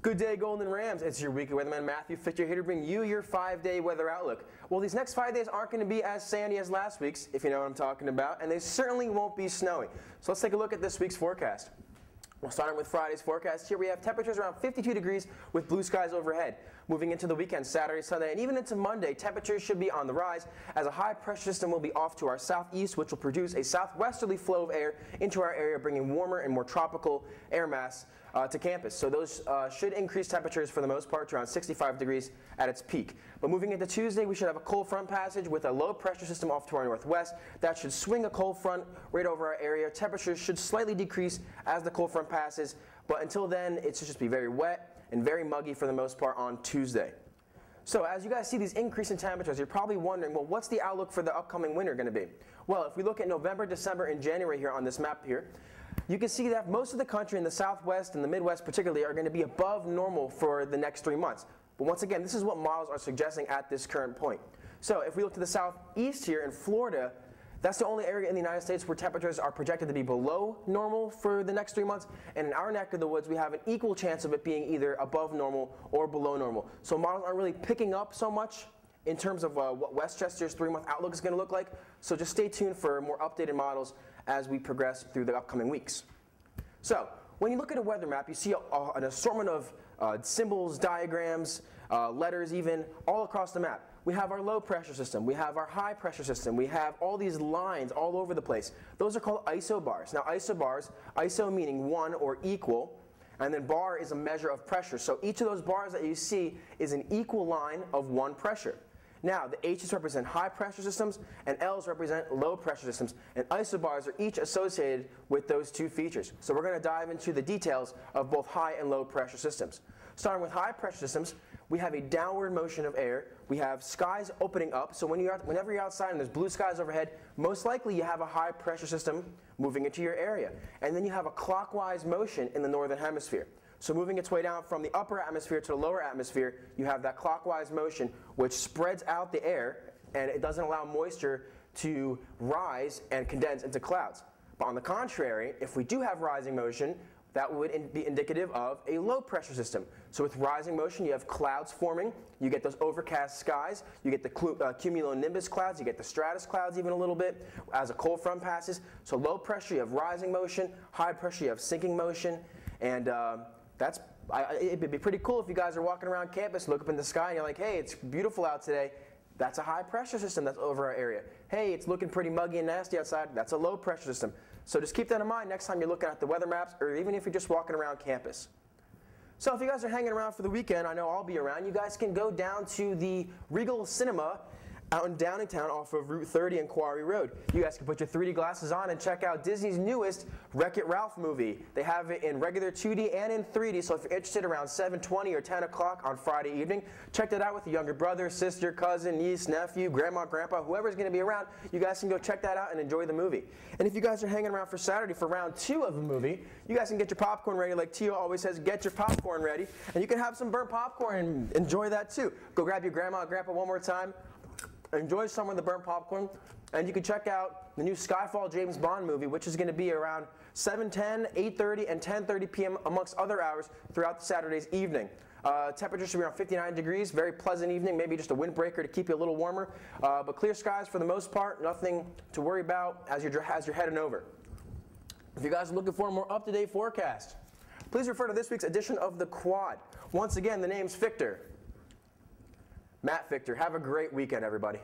Good day, Golden Rams. It's your weekly weatherman, Matthew Fichter, here to bring you your 5-day weather outlook. Well, these next 5 days aren't going to be as sandy as last week's, if you know what I'm talking about, and they certainly won't be snowy. So let's take a look at this week's forecast. We'll start with Friday's forecast. Here we have temperatures around 52 degrees with blue skies overhead. Moving into the weekend, Saturday, Sunday, and even into Monday, temperatures should be on the rise as a high pressure system will be off to our southeast, which will produce a southwesterly flow of air into our area, bringing warmer and more tropical air mass to campus. So those should increase temperatures for the most part to around 65 degrees at its peak. But moving into Tuesday, we should have a cold front passage with a low pressure system off to our northwest. That should swing a cold front right over our area. Temperatures should slightly decrease as the cold front passes, but until then, it should just be very wet and very muggy for the most part on Tuesday. So as you guys see these increase in temperatures, you're probably wondering, well, what's the outlook for the upcoming winter going to be? Well, if we look at November, December, and January here on this map here, you can see that most of the country in the Southwest and the Midwest particularly are going to be above normal for the next 3 months. But once again, this is what models are suggesting at this current point. So if we look to the southeast here in Florida, that's the only area in the United States where temperatures are projected to be below normal for the next 3 months. And in our neck of the woods, we have an equal chance of it being either above normal or below normal. So models aren't really picking up so much in terms of what Westchester's 3-month outlook is going to look like. So just stay tuned for more updated models as we progress through the upcoming weeks. So when you look at a weather map, you see an assortment of symbols, diagrams, letters even, all across the map. We have our low pressure system, we have our high pressure system, we have all these lines all over the place. Those are called isobars. Now isobars, iso meaning one or equal, and then bar is a measure of pressure. So each of those bars that you see is an equal line of one pressure. Now, the H's represent high pressure systems and L's represent low pressure systems, and isobars are each associated with those two features. So we're going to dive into the details of both high and low pressure systems. Starting with high pressure systems, we have a downward motion of air. We have skies opening up, so whenever you're outside and there's blue skies overhead, most likely you have a high pressure system moving into your area. And then you have a clockwise motion in the northern hemisphere. So moving its way down from the upper atmosphere to the lower atmosphere, you have that clockwise motion which spreads out the air and it doesn't allow moisture to rise and condense into clouds. But on the contrary, if we do have rising motion, that would be indicative of a low pressure system. So with rising motion, you have clouds forming, you get those overcast skies, you get the cumulonimbus clouds, you get the stratus clouds even a little bit as a cold front passes. So low pressure, you have rising motion, high pressure, you have sinking motion, and it'd be pretty cool if you guys are walking around campus, look up in the sky, and you're like, hey, it's beautiful out today. That's a high pressure system that's over our area. Hey, it's looking pretty muggy and nasty outside. That's a low pressure system. So just keep that in mind next time you're looking at the weather maps, or even if you're just walking around campus. So if you guys are hanging around for the weekend, I know I'll be around, you guys can go down to the Regal Cinema out in Downingtown off of Route 30 and Quarry Road. You guys can put your 3D glasses on and check out Disney's newest Wreck-It Ralph movie. They have it in regular 2D and in 3D, so if you're interested around 7:20 or 10 o'clock on Friday evening, check that out with your younger brother, sister, cousin, niece, nephew, grandma, grandpa, whoever's going to be around. You guys can go check that out and enjoy the movie. And if you guys are hanging around for Saturday for round 2 of the movie, you guys can get your popcorn ready like Tio always says, get your popcorn ready. And you can have some burnt popcorn and enjoy that too. Go grab your grandma and grandpa one more time. Enjoy some of the burnt popcorn, and you can check out the new Skyfall James Bond movie, which is going to be around 7:10, 8:30, and 10:30 p.m. amongst other hours throughout Saturday's evening. Temperature should be around 59 degrees, very pleasant evening, maybe just a windbreaker to keep you a little warmer, but clear skies for the most part, nothing to worry about as you're heading over. If you guys are looking for a more up-to-date forecast, please refer to this week's edition of The Quad. Once again, the name's Fichter. Matt Fichter. Have a great weekend, everybody.